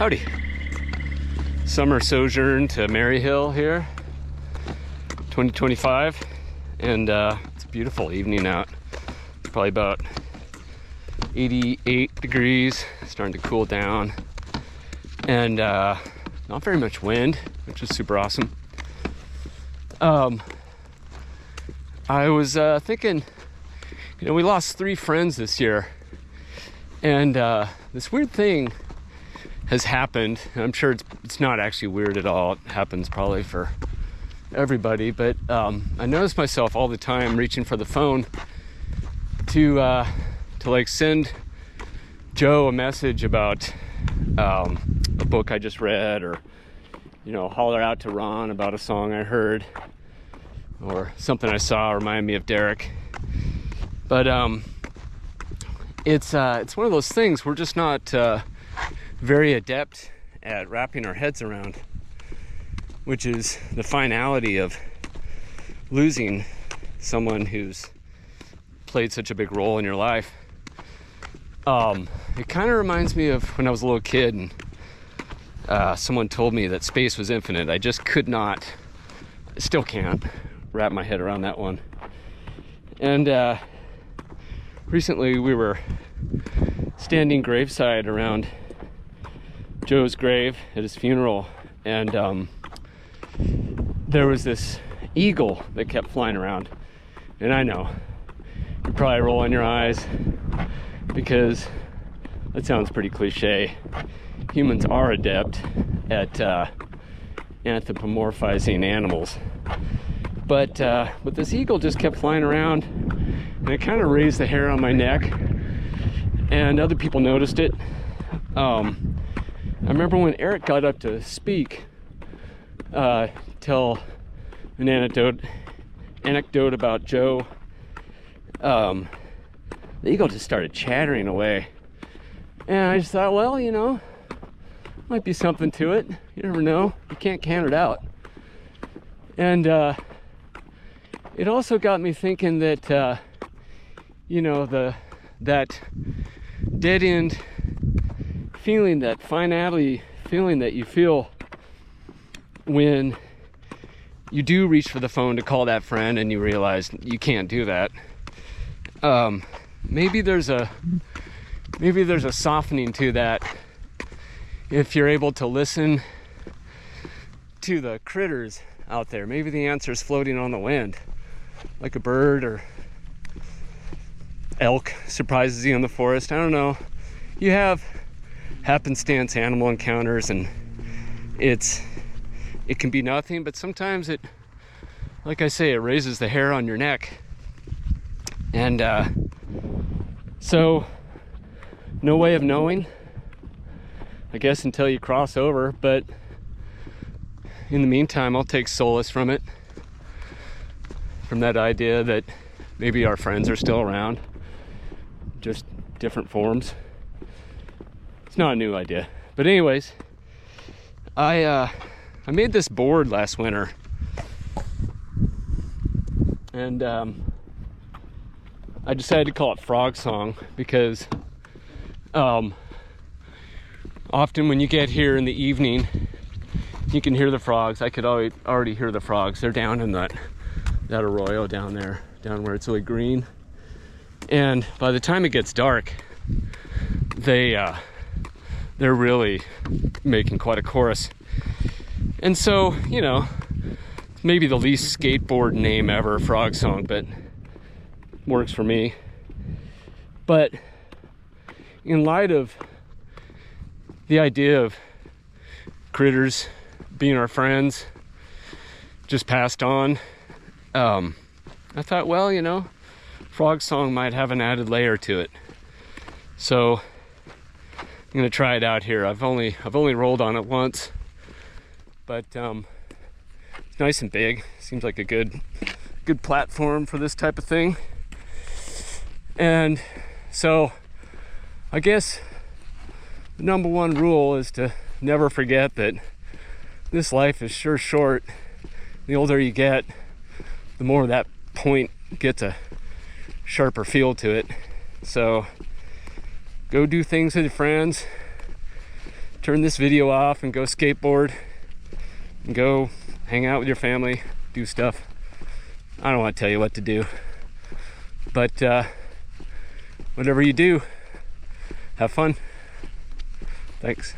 Howdy. Summer sojourn to Maryhill here, 2025, and it's a beautiful evening out. It's probably about 88 degrees, starting to cool down, and not very much wind, which is super awesome. I was thinking, we lost 3 friends this year, and this weird thing has happened. I'm sure it's not actually weird at all. It happens probably for everybody, but I notice myself all the time reaching for the phone to like send Joe a message about a book I just read, or holler out to Ron about a song I heard, or something I saw remind me of Derek. But it's one of those things we're just not very adept at wrapping our heads around, which is the finality of losing someone who's played such a big role in your life. It kind of reminds me of when I was a little kid and someone told me that space was infinite. I just could not, still can't wrap my head around that one. And recently we were standing graveside around Joe's grave at his funeral, and there was this eagle that kept flying around. And I know you're probably rolling your eyes because that sounds pretty cliche. Humans are adept at anthropomorphizing animals, but this eagle just kept flying around, and it kind of raised the hair on my neck, and other people noticed it. I remember when Eric got up to speak, tell an anecdote about Joe, the eagle just started chattering away. And I just thought, well, might be something to it. You never know. You can't count it out. And it also got me thinking that, that dead end feeling, that finality feeling that you feel when you do reach for the phone to call that friend and you realize you can't do that. Maybe there's a softening to that if you're able to listen to the critters out there. Maybe the answer is floating on the wind, like a bird, or elk surprises you in the forest. I don't know. You have happenstance animal encounters, and it can be nothing, but sometimes it, like I say, it raises the hair on your neck. And so no way of knowing, I guess, until you cross over. But in the meantime, I'll take solace from it, from that idea that maybe our friends are still around, just different forms. It's not a new idea, but anyways, I made this board last winter, and I decided to call it Frogsong because often when you get here in the evening, you can hear the frogs. I could already hear the frogs. They're down in that arroyo down there, down where it's really green. And by the time it gets dark, they're really making quite a chorus. And so, maybe the least skateboard name ever, Frogsong, but works for me. But in light of the idea of critters being our friends, just passed on, I thought, well, Frogsong might have an added layer to it. So I'm gonna try it out here. I've only rolled on it once, but it's nice and big. Seems like a good platform for this type of thing. And so I guess the number one rule is to never forget that this life is sure short. The older you get, the more that point gets a sharper feel to it. So go do things with your friends. turn this video off and go skateboard and go hang out with your family, do stuff. I don't want to tell you what to do, but whatever you do, have fun. Thanks.